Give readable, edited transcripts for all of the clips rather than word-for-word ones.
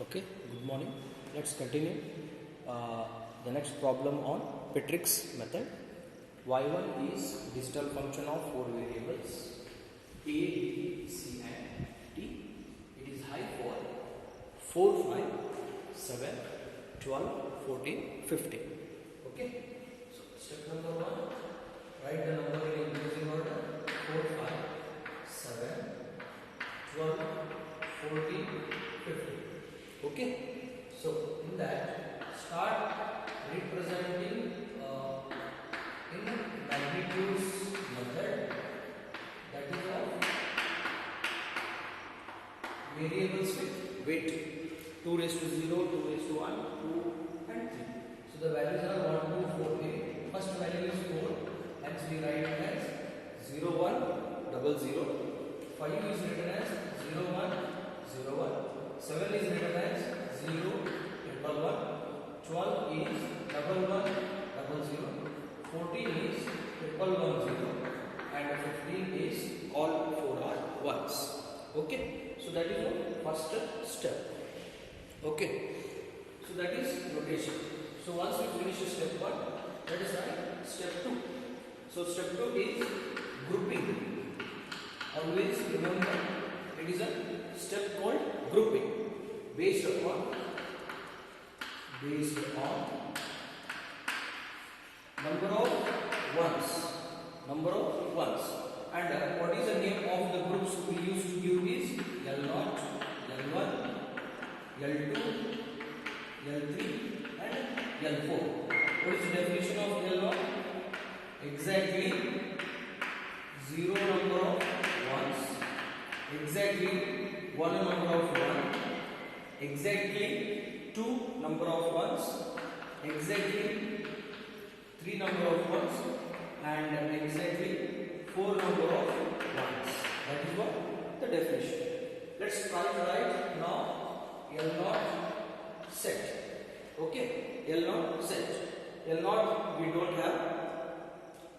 Okay, good morning. Let's continue uh, the next problem on Petrik's method. Y1 is digital function of four variables A, B, C and D. It is high for 4, 5, 7, 12, 14, 15. Okay, so step number 1, write the number in increasing order 4, 5, 7, 12, 14, 15. Okay, so in that start representing in magnitudes method, that is of variables with weight 2 raised to 0, 2 raised to 1, 2 and 3. So the values are 1, 2, 4, 8. First value is 4, hence we write it as 0, 1, 0, 0. 5 is written as 0, 1, 0, 1. 7 is written as 0, 1, 1. 12 is 1, 1, 0, 14 is 1, 1, 0, and 15 is all 4 are ones. Okay, so that is the first step. Okay, so that is notation. So once we finish step 1, that is right, step 2. So step 2 is grouping. Always remember it is a step called grouping based on number of ones, and what is the name of the groups we used to give is L0, L1, L2, L3 and L4. What is the definition of L0? Exactly 0 number of ones, exactly 1 number of ones, exactly 2 number of ones, exactly 3 number of ones, and exactly 4 number of ones. That is what the definition. Let's try to write now L0 set. Okay, L0 set. L0 we don't have.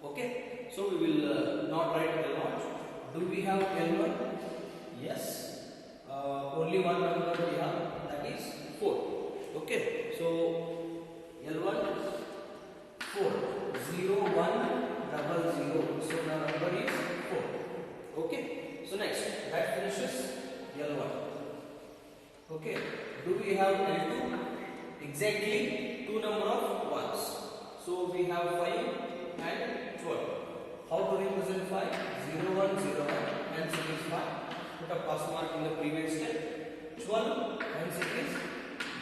Okay, so we will not write L0. Do we have L1? Yes. Only one number we have, that is 4. Okay, so L1 4, 0, 1, 0, 0. So the number is 4. Okay, so next that finishes L1. Okay, do we have L2? Exactly 2 number of ones. So we have 5 and 12. How to represent 5? 0, 1, 0, 1, and it is 5. Put a pass mark in the previous step. 12, hence it is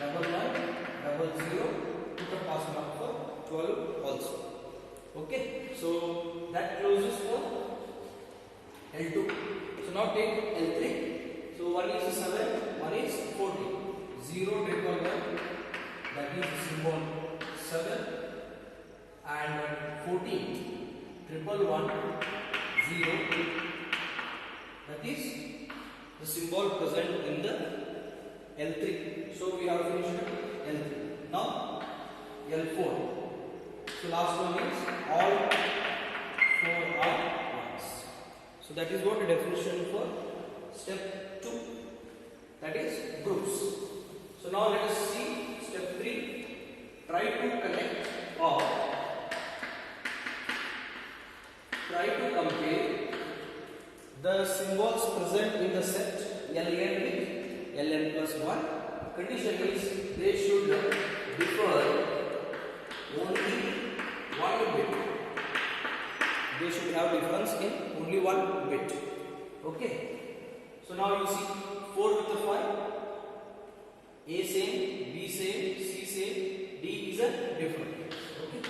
1, 1, 0. Put a pass mark for 12 also. Okay, so that closes for L2. So now take L3. So 1 is 7, 1 is 14. 0, 1, that is the symbol 7, and 14, 1, 1, 0, that is the symbol present in the L3. So we have finished L3. Now L4. So last one is all 4 are ones. So that is what the definition for step 2. That is groups. So now let us see step 3. Try to connect or try to compare the symbols present in the set Ln with Ln plus 1. Condition is they should differ only 1 bit. They should have difference in only 1 bit. Okay. So now you see 4 with the 5. A same, B same, C same, D is a different. Okay.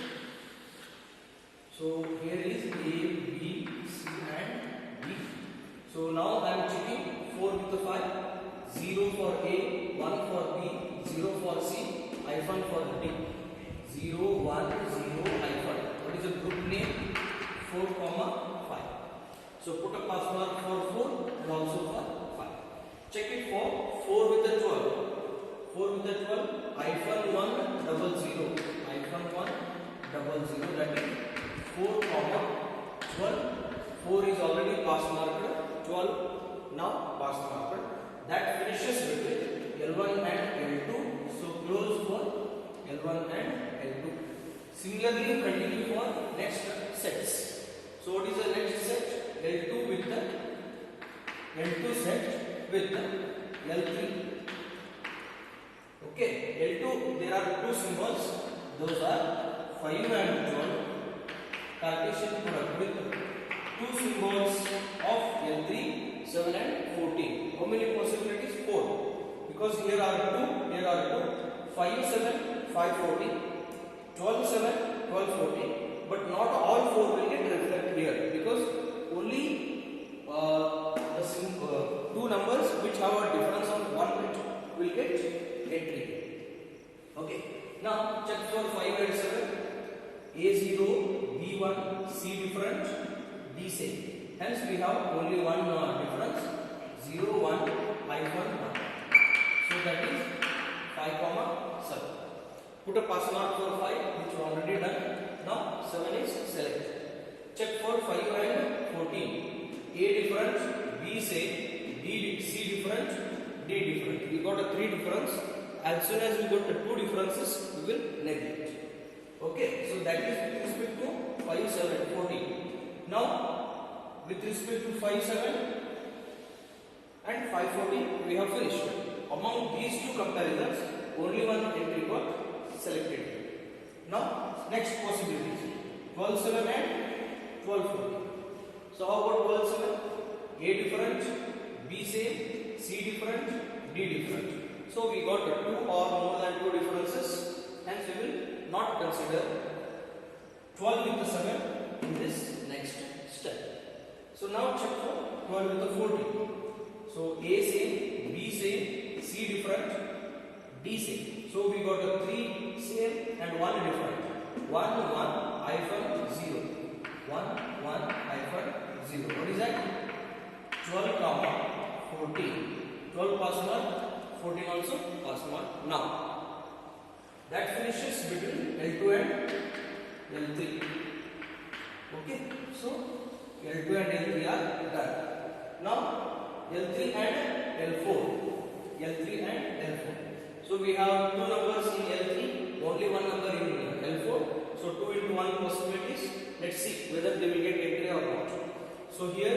So here is A, B, C and D. So now I am checking 4 with the 5. 0 for A, 1 for B, 0 for C, hyphen for D. 0, 1, 0, hyphen. What is the group name? 4, 5. So put a pass mark for 4 and also for 5. Check it for 4 with the 12. 4 with the 12, hyphen 1, 0, 0, hyphen 1, 0, 0, that is 4, 12. 4 is already pass marked, 12 now pass marked. That finishes with L1 and Similarly, you continue for next sets. So what is the next set? L2 with the L2 set with the L3. Okay, L2 there are two symbols. Those are 5 and 12. Cartesian product with two symbols of L3, 7 and 14. How many possibilities? 4. Because here are 2, here are 2. 5, 7, 5, 14. 12, 7, 12, 14. But not all 4 will get reflected here because only two numbers which have a difference of 1 bit will get entry. Okay. Now check for 5 and 7. A0, B1, C different, D same. Hence we have only one difference, 0, 1, hyphen 1. So that is 5, 7. Put a pass mark for 5 which we already done. Now 7 is selected. Check for 5 and 14. A different, B same, C different, D different. We got a 3 difference. As soon as we got the 2 differences, we will neglect. Okay, so that is with respect to 5, 7, 14. Now, with respect to 5, 7 and 5, 14, we have finished. Among these two comparisons, only one entry got selected. Now, next possibility, 12, 7 and 12, 14. So, how about 12, 7? A different, B same, C different, D different. So, we got 2 or more than 2 differences, hence we will not consider 12 with the 7 in this next step. So now check for 12 with the 14. So A same, B same, C different, D same. So we got a 3 same and 1 different. 1, 1, hyphen 0. 1, 1, hyphen 0. What is that? 12, 14. 12 pass mark, 14 also pass mark. Now that finishes between L2 and L3. Okay, so L2 and L3 are done. Now L3 and L4. L3 and L4. So we have 2 numbers in L3, only 1 number in L4. So 2 into 1 possibilities. Let's see whether they will get entry or not. So here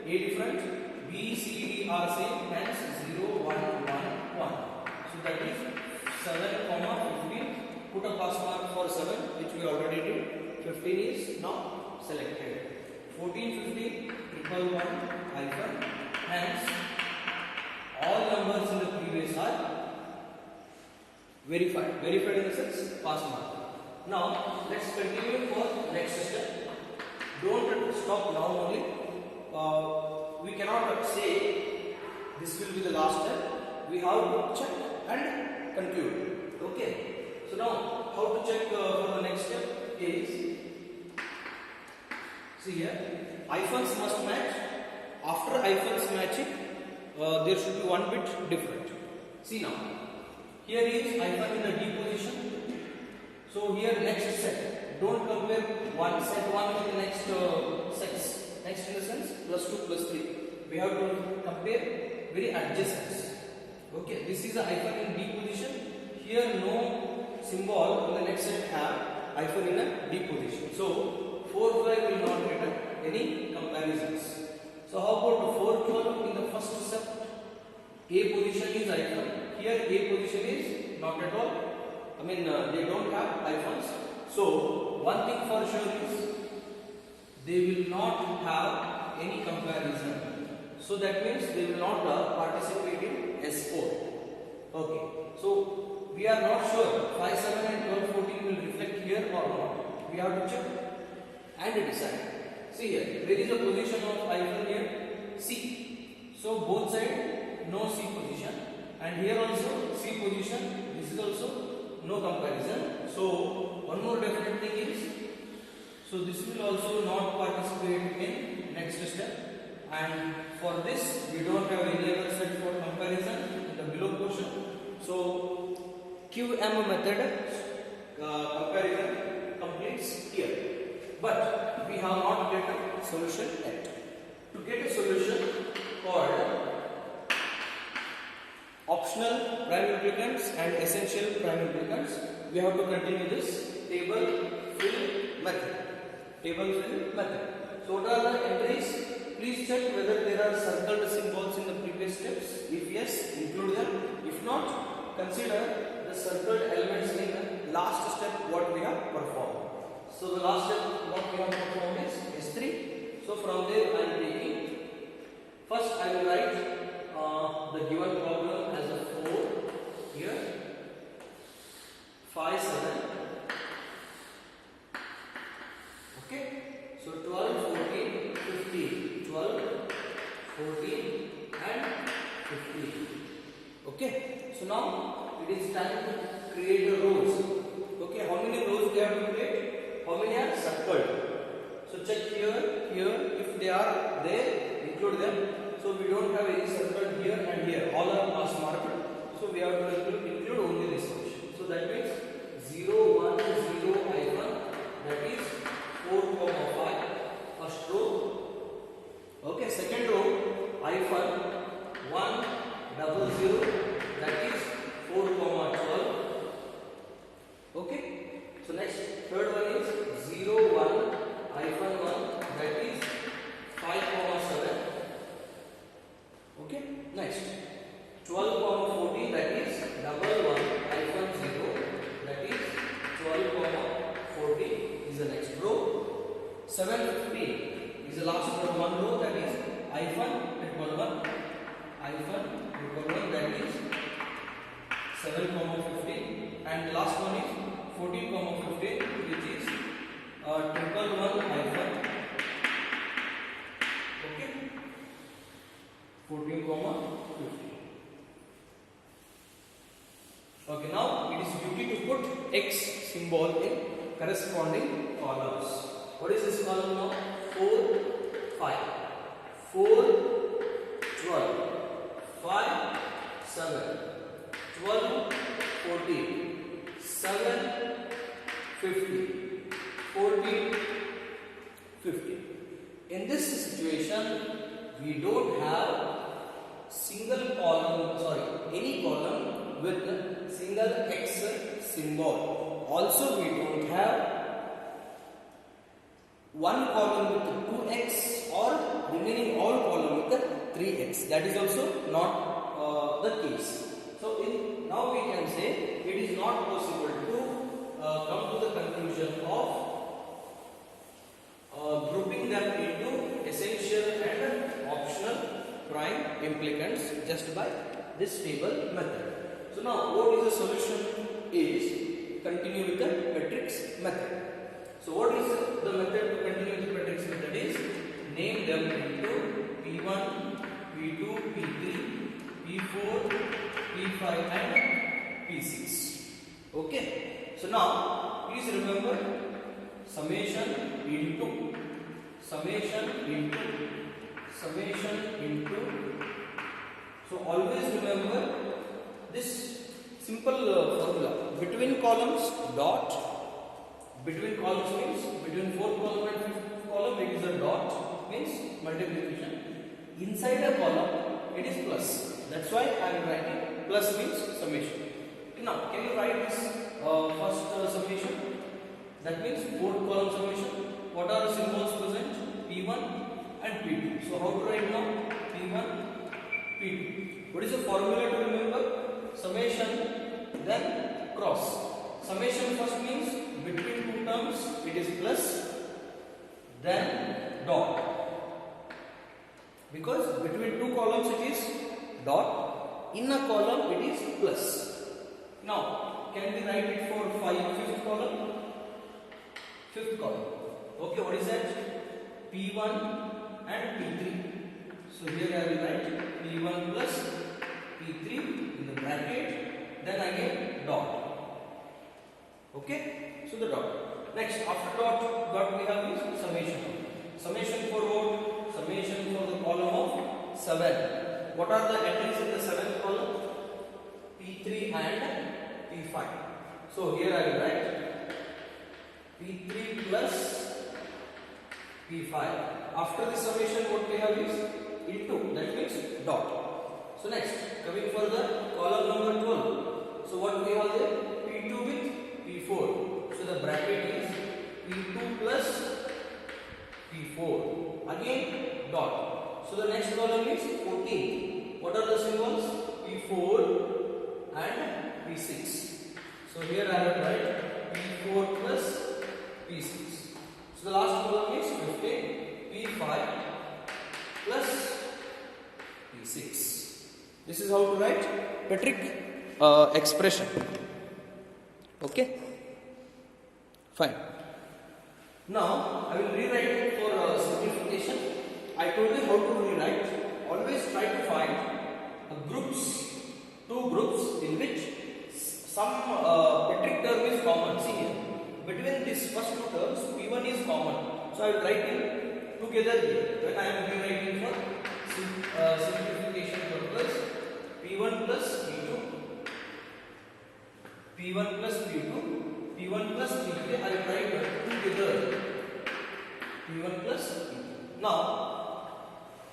A different, B, C, D are same, hence 0, 1, 1, 1. So that is 7, 15. Put a pass mark for 7, which we already did. 15 is now selected. 14, 15, 1, 1, hyphen. Hence, all numbers in the previous are verified. Verified in the sense pass mark. Now, let's continue for next step. Don't stop now only. We cannot say this will be the last step. We have to check and conclude. Okay. So now, how to check for the next step is, see here, hyphens must match. After hyphens matching, there should be 1 bit different. See now, here is hyphen in the D position. So here next set. Don't compare one set 1 with the next sets. Next in the sense plus 2 plus 3. We have to compare very adjacent. Okay, this is a hyphen in D position. Here no symbol in the next set have hyphen in a D position. So 4, 5 will not get any comparisons. So how about 4, 12 in the first step? A position is hyphen. Here A position is not at all. I mean they don't have hyphens. So one thing for sure is they will not have any comparison. So that means they will not participate in S4. Okay. So we are not sure 5, 7 and 12, 14 will reflect here or not. We have to check and decide. See here, there is a position of hyphen here C. So both sides no C position, and here also C position. This is also no comparison. So one more definite thing is, so this will also not participate in next step. And for this, we don't have any other set for comparison in the below portion. So QM method comparison completes here. But we have not get a solution yet. To get a solution called optional prime implicants and essential prime implicants, we have to continue this table fill method. Table fill method. So what are the entries? Please check whether there are circled symbols in the previous steps. If yes, include them. If not, consider the circled elements in the last step what we have performed. So the last step what we have performed is S3. So from there I am taking, first I will write the given problem as a 4 here, 5, 7. Okay. So 12, 14, 15. 12, 14 and 15. Okay. So now it is time to create the rows. Okay. How many rows we have to create? How many are circled? So check here, here. If they are there, include them. So we don't have any circle here and here. All are pass marked. So we have to include only this much. So that means 0, 1, 0, I1. That is 4, 5. First row. Okay. Second row, I1. 1, 0, 0. That is 4, 12. Okay. So next, third one is 0, 1, I1 1. That is 5, 7. Okay. Next, 12, 14. That is 1, 1, I1 0. That is 12, 14 is the next row. 7, 15 is the last one row. That is I1 triple 1. I1 triple 1. That is 7, 15. And the last one is 14, 15, which is triple 1 I1. Okay. 14, 15. Okay, now it is duty to put X symbol in corresponding columns. What is this column now? 4, 5. 4, 12. 5, 7. 12, 14. 7, 15. 14, 15. In this situation, we don't have single column, any column with single X symbol. Also, we don't have one column with 2x or remaining all column with 3x. That is also not the case. So now we can say it is not possible to come to the conclusion of grouping them into essential and optional prime implicants just by this table method. So now what is the solution is continue with the matrix method. So what is the method to continue with the matrix method is name them into P1, P2, P3, P4, P5 and P6. Okay. So now please remember summation into so always remember this simple formula. Between columns dot, between columns means between fourth column and fifth column it is a dot, means multiplication. Inside a column it is plus. That's why I am writing plus means summation. Now can you write this first summation? That means fourth column summation. What are the symbols present? P1 and P2. So how to write now? P1, P2. What is the formula to remember? Summation, then cross. Summation first means between two terms it is plus, then dot. Because between two columns it is dot, in a column it is plus. Now, can we write it for fifth column? Fifth column. Okay, what is that? P1 and P3. So here I will write P1 plus P3 in the bracket, then again dot. Okay, so the dot. Next, after dot we have is summation. Summation for what? Summation for the column of 7. What are the entries in the 7th column? P3 and P5. So here I will write P3 plus P5. After the summation, what we have is into, that means dot. So next, coming further, column number 12. So what we have there? P2 with P4. So the bracket is here I will write P4 plus P6. So the last column is 15, P5 plus P6. This is how to write Petric expression. Okay, fine. Now I will rewrite it for simplification. I told you how to rewrite. Always try to find two groups in which some Petric term is common. See here, between these first two terms, P1 is common. So I will write it together here. When I am rewriting for simplification purpose, P1 plus P2, P1 plus P2, P1 plus P3, I will write together, P1 plus P2. Now,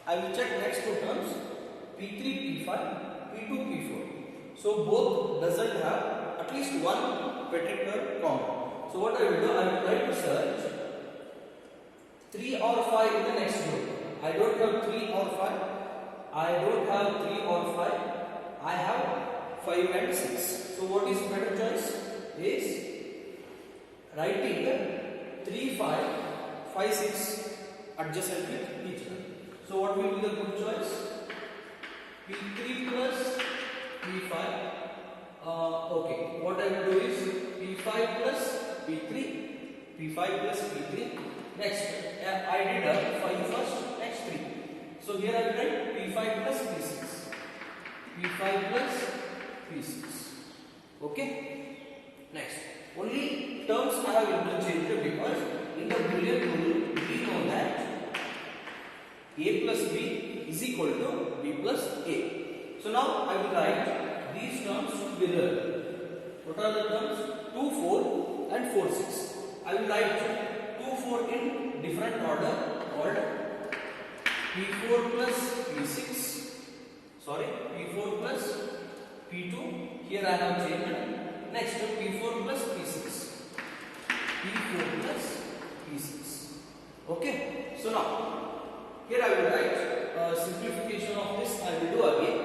I will check next two terms, P3, P5, P2, P4. So, both doesn't have at least one Petric term common. So, what I will do, I will try to search 3 or 5 in the next group. I don't have 3 or 5. I don't have 3 or 5. I have 5 and 6. So what is better choice? Is writing 3, 5, 5, 6 adjacent with each other. So what will be the good choice? P3 plus P5. Okay. What I will do is P5 plus P3. P5 plus P3. Next, I did 5 first. Next 3. So here I will write P5 plus P6. P5 plus P6. Okay. Next, only terms I have interchanged because in the Boolean rule we know that A plus B is equal to B plus A. So now I will write these terms together. What are the terms? 2, 4 and 4, 6. I will write 2, 4 in different order called P4 plus P6. Sorry, P4 plus P2. Here I have changed. Next, P4 plus P6. P4 plus P6. Okay. So now, here I will write simplification of this. I will do again.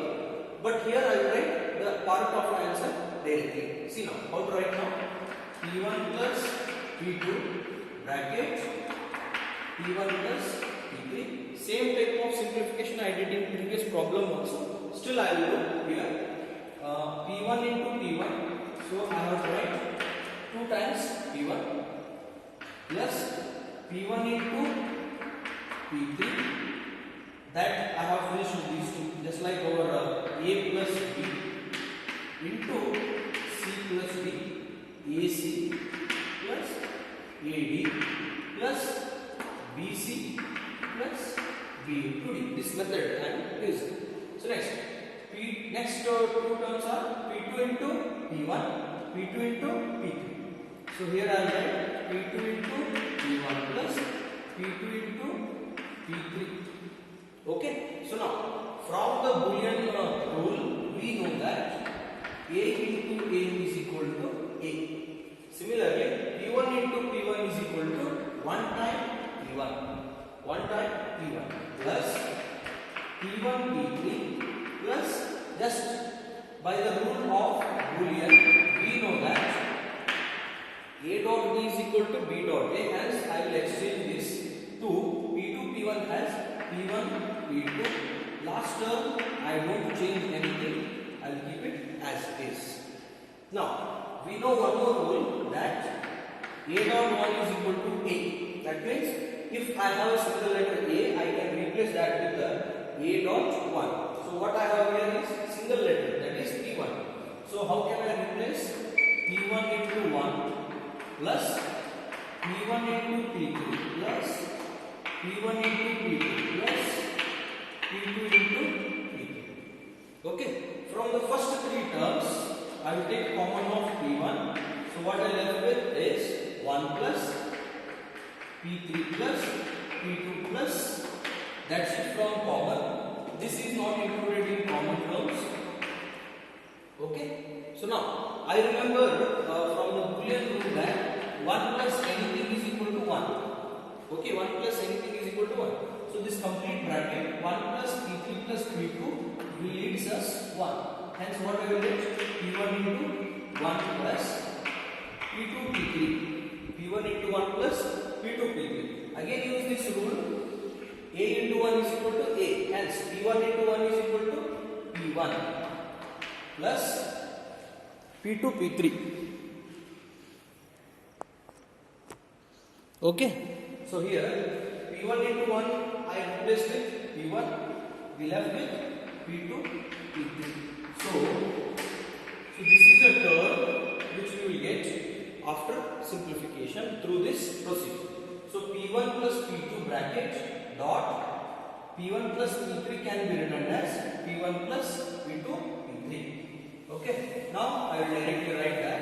But here I will write the part of my answer directly. See now, how to write now? P1 plus P2 bracket P1 plus P3. Same type of simplification I did in previous problem also. Still I will do here. P1 into P1. So I have to write 2 times P1 plus P1 into P3. That I have finished with these two. Just like our A plus B into C plus D. AC plus AD plus BC plus B into D. This method I am using. So next two terms are P2 into P1, P2 into P3. So here I write P2 into P1 plus P2 into P3. Okay. So now from the Boolean rule we know that A into A is equal to A. Similarly, P1 into P1 is equal to 1 time P1. 1 time P1 plus P1 P3 plus, just by the rule of Boolean we know that A dot B is equal to B dot A. Hence I will exchange this to P2 P1 as P1 P2. Last term I don't change anything. I will keep it as is. Now we know one more rule that A dot 1 is equal to A. That means if I have a single letter A, I can replace that with the A dot 1. So what I have here is single letter, that is P1. So how can I replace P1 into 1 plus P1 into P3 plus P1 into P2 plus P2 into P3. Okay. From the first 3 terms, I will take common of P1. So what I left with is 1 plus P3 plus P2 plus. That's it from common. This is not included in common terms. Okay. So now I remember from the Boolean rule that 1 plus anything is equal to 1. Okay, 1 plus anything is equal to 1. So this complete bracket 1 plus P3 plus P2 will leads us 1. Hence what I will get? P1 into 1 plus P2 P3. P1 into 1 plus P2 P3. Again use this rule. A into 1 is equal to A. Hence P1 into 1 is equal to P1 plus P2 P3. Okay. So here P1 into 1 I replaced with P1. We left with P2 P3. So this is the term which we will get after simplification through this procedure. So P1 plus P2 bracket dot P1 plus P3 can be written as P1 plus P2 P3. Okay. Now I will directly write that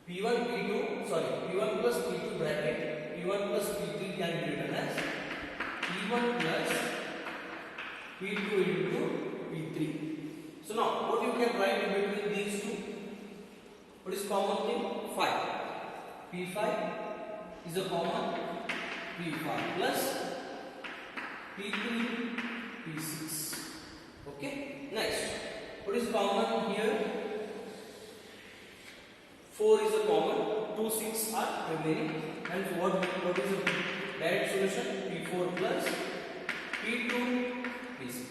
P1 plus P2 bracket P1 plus P3 can be written as P1 plus P2 into P3. So now what you can write between these two? What is common thing? 5. P5 is a common P5 plus P3 P6. Okay. Next, what is common here? 4 is a common. 2, 6 are remaining. And what is the direct solution? P4 plus P2 P6.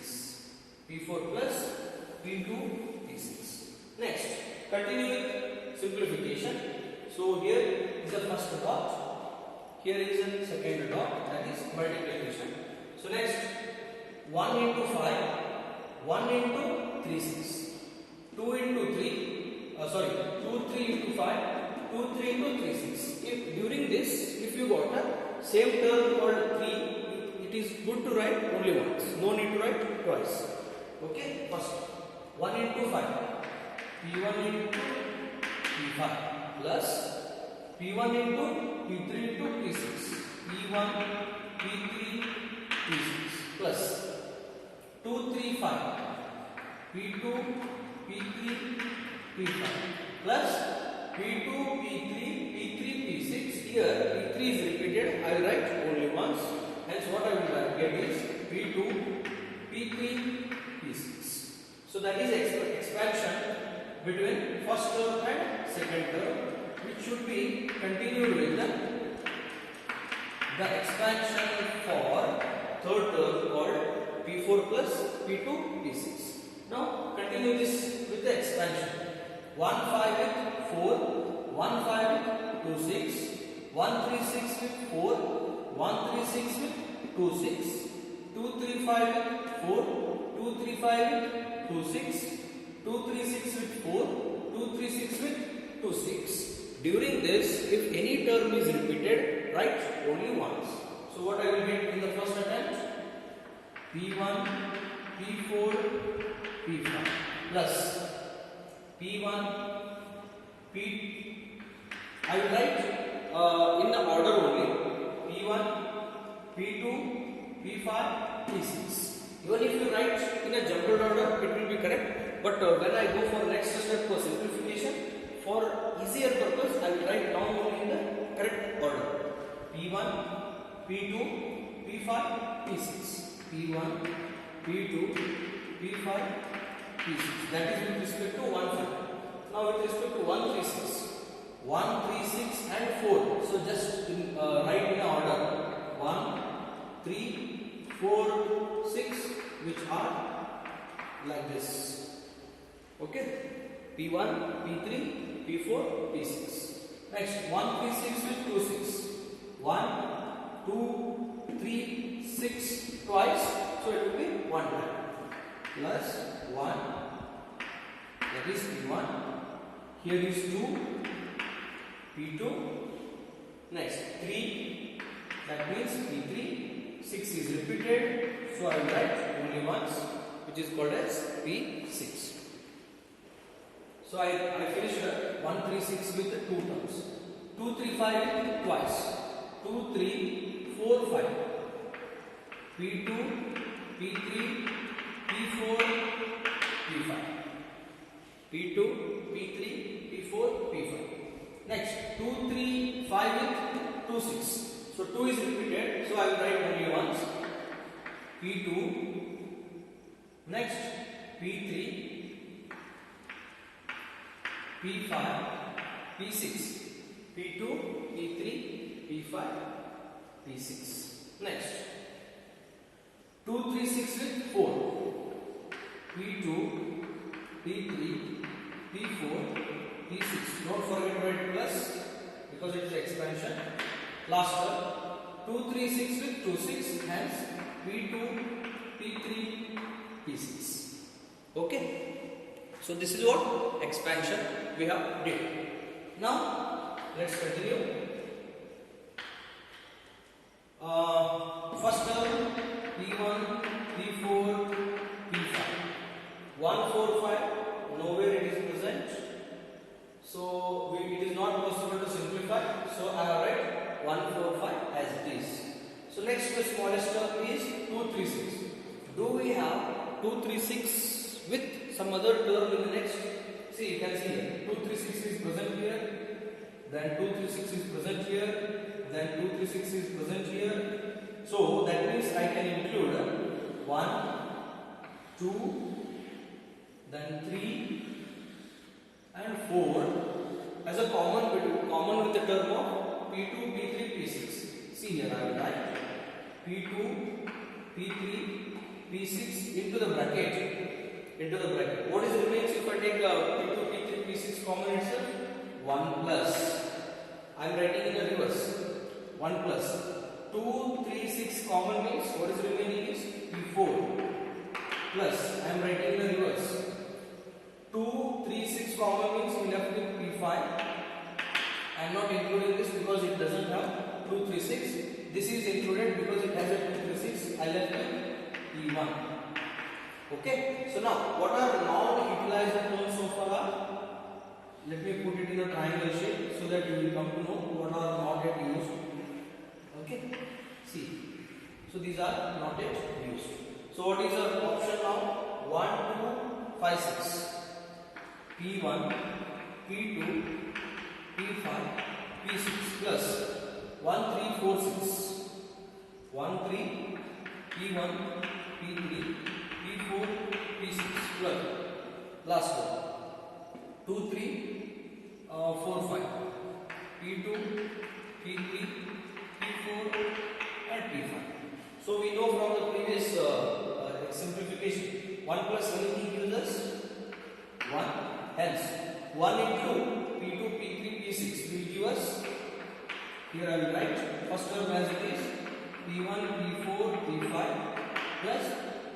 P4 plus P2 P6. Next, continue with simplification. So here is the first dot. Here is the second dot. That is multiplication. So next, 1 into 5. 1 into 3 6. 2 into 3. 2 3 into 5. 2 3 into 3 6. If during this, if you got a same term called 3, it is good to write only once. No need to write twice. Okay. First, 1 into 5. P1 into P5 plus P1 into P3 into P6. P1 P3 P6 plus 2 3 5. P2 P3 P5 plus P2 P3 P3 P6. Here P3 is repeated. I will write only once. Hence what I will get is P2 P3 P6. So that is expansion between first term and second term, which should be continued with the expansion for third term called P4 plus P2 P6. Now continue this with the expansion. 1 5 with 4, 1 5 with 2 6, 1 3 6 with 4, 1 3 6 with 2 6, 2 3 5 with 4, 2 3 5 with 2 6, 2 3 6 with 4, 2 3 6 with 2 6. During this, if any term is repeated, write only once. So what I will get in the first attempt? P1, P4, P5 plus P1, I will write in the order only. P1, P2, P5, P6. Even if you write in a jumbled order, it will be correct. But when I go for next step for simplification, for easier purpose, I will write down only in the correct order. P1, P2, P5, P6. P1, P2, P5, P6. That is with respect to 1 5. Now with respect to 1 3 6. 1 3 6 and 4. So just write in order. 1 3 4 6, which are like this. Okay. P1, P3, P4, P6. Next, 1 3 6 with 2 6. 1 2 3 6 twice, so it will be 1 time plus 1, that is P1. Here is 2, P2. Next 3, that means P3. 6 is repeated, so I will write only once, which is called as P6. So I finished 1 3 6 with the 2 terms. 2 3 5 with twice. 2 3 4 5. P2, P3, P4, P5. P2, P3, P4, P5. Next, 2 3 5 with 2 6. So 2 is repeated, so I will write only once. P2. Next, P3, P5, P6, P2, P3, P5, P6. Next, 2, 3, 6 with 4. P2, P3, P4, P6. Don't forget to write plus because it is expansion. Last term, 2, 3, 6 with 2, 6. Hence, P2, P3, P6. Okay. So this is what expansion we have did. Now let's continue. First term P1, P4, P5. 1, 4, 5. Nowhere it is present. So it is not possible to simplify. So I have write 1, 4, 5 as it is. So next the smallest term is 2, 3, 6. Do we have 2, 3, 6 with some other term in the next? See, you can see here 2, 3, 6 is present here, then 2, 3, 6 is present here, then 2, 3, 6 is present here. So that means I can include 1, 2, then 3 and 4 as a common with the term of P2, P3, P6. See here I will write P2, P3, P6 into the bracket. What is remains if I take P2, P3, P6 common itself? 1 plus. I am writing in the reverse. 1 plus. 2, 3, 6 common means what is remaining is P4 plus. I am writing in the reverse. 2, 3, 6 common means we left with P5. I am not including this because it doesn't have 2, 3, 6. This is included because it has a 2, 3, 6. I left with P1. Okay. So now, what are non-utilized terms so far? Let me put it in a triangle shape so that you will come to know what are not yet used. Okay. See. So these are not yet used. So what is our option now? 1, 2, 5, 6. P1, P2, P5, P6 plus 1, 3, 4, 6. 1, 3, P1, P3, P4, P6 plus last one 2, 3, 4, 5. P2, P3, P4 and P5. So we know from the previous simplification 1 plus anything gives us 1. Hence 1 into P2, P3, P6 will give us, here I will write first term as it is P1, P4, P5 plus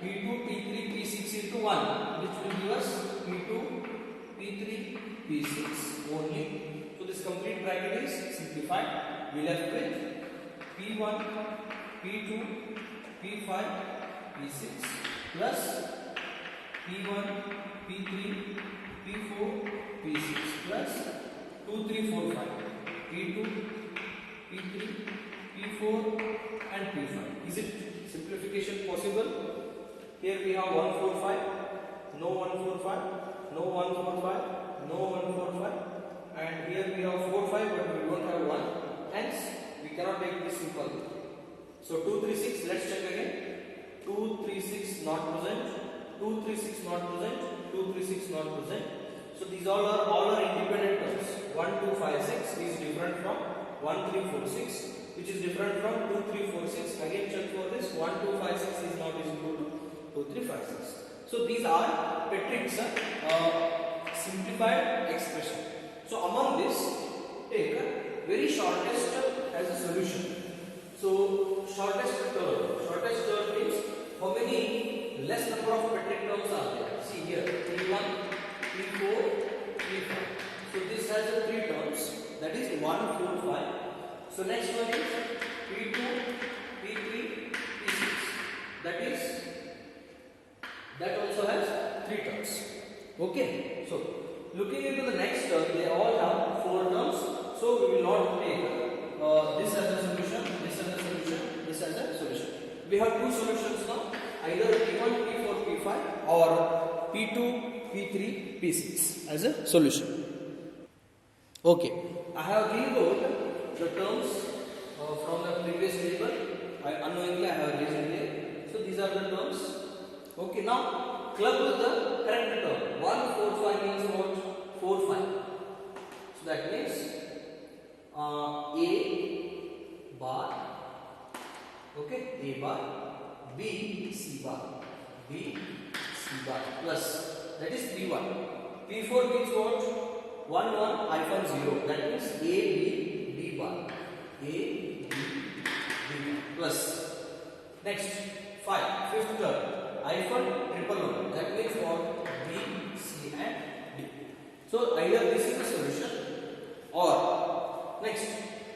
P2, P3, P6 into 1 which will give us P2, P3, P6 only. So this complete bracket is simplified. We left with P1, P2, P5, P6 plus P1, P3, P4, P6 plus 2, 3, 4, 5. P2, P3, P4 and P5. Is it simplification possible? Here we have 1, 4, 5. No 1, 4, 5. No 1, 4, 5. No 1, 4, 5. And here we have 4, 5 but we don't have 1. Hence we cannot take this simple. So 2, 3, 6. Let's check again. 2, 3, 6 not present. 2, 3, 6 not present. 2, 3, 6 not present. So these all are independent terms. 1, 2, 5, 6 is different from 1, 3, 4, 6, which is different from 2, 3, 4, 6. Again check for this. 1, 2, 5, 6 is not equal to 2, 3, 5, 6. So these are Petrick's simplified expression. So among this, take very shortest as a solution. So shortest term means how many less number of Petrick terms are there. See here, P1, P4, P5. So this has 3 terms. That is 1, 4, 5. So next one is P2, P3, P6. That also has 3 terms. Okay. So looking into the next term, they all have 4 terms. So we will not take this as a solution, this as a solution, this as a solution. We have 2 solutions now. Either P1, P4, P5 or P2, P3, P6 as a solution. Okay. I have rewrote the terms from the previous table. Unknowingly I have raised here. So these are the terms. Okay. Now club the correct term. 1, 4, 5 means what? 4, 5. that means A bar, okay, A bar, B C bar, B C bar plus, that is P1. P4 means what? 1 1 hyphen 0, that means A B B bar, A B B bar plus. Next 5, fifth term, hyphen triple 1, that means what? B C and D. So either this is the solution or next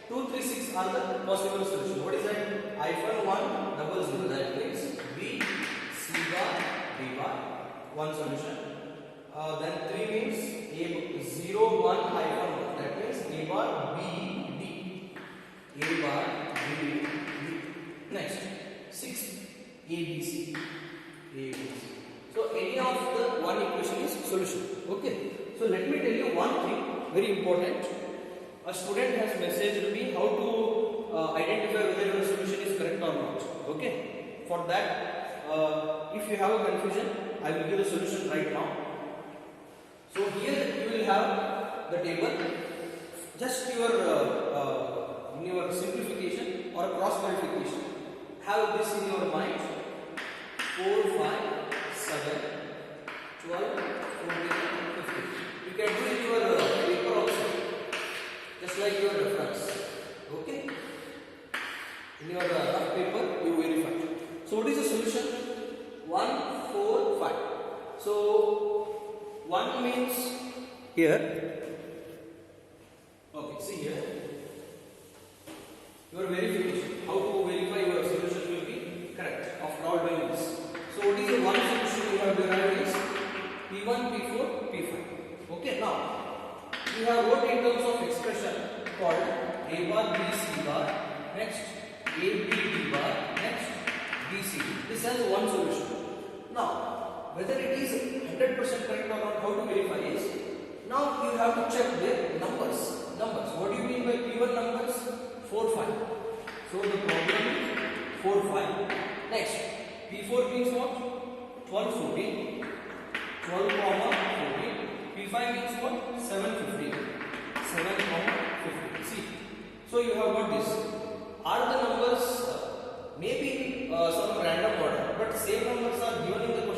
2 3 6 are the possible solution. What is that? Hyphen 1 double 0, that means B C bar D bar, one solution. Then 3 means A 0 1 hyphen 1, that means A bar B D, A bar B D. Next 6 A B C, A B C. So any of the one equation is solution. Okay. So let me tell you one thing very important. A student has messaged me how to identify whether your solution is correct or not. Okay. For that, if you have a confusion, I will give the solution right now. So here you will have the table. Just your in your simplification or cross multiplication, have this in your mind. 4, 5, 7, 12, 14, 15. You can do it in your paper also, just like your reference. Okay. In your rough paper, you verify. So what is the solution? 1, 4, 5. So 1 means here. Okay, see here. Your verification. How to verify your solution will be correct after all doing this. So what is the one solution you have derived is P1, P4, P5. Okay, now we have wrote in terms of expression called A bar B C bar, next A B D bar, next B C D. This has one solution. Now whether it is 100% correct or not, how to verify is, now you have to check the numbers. What do you mean by P1 numbers? 4, 5. So the problem is 4, 5. Next, P4 means what? 12, 14. 12, 14. P5 means what? 7, 15. 7, 15. See, so you have got this. Are the numbers maybe some random order, but same numbers are given in the question.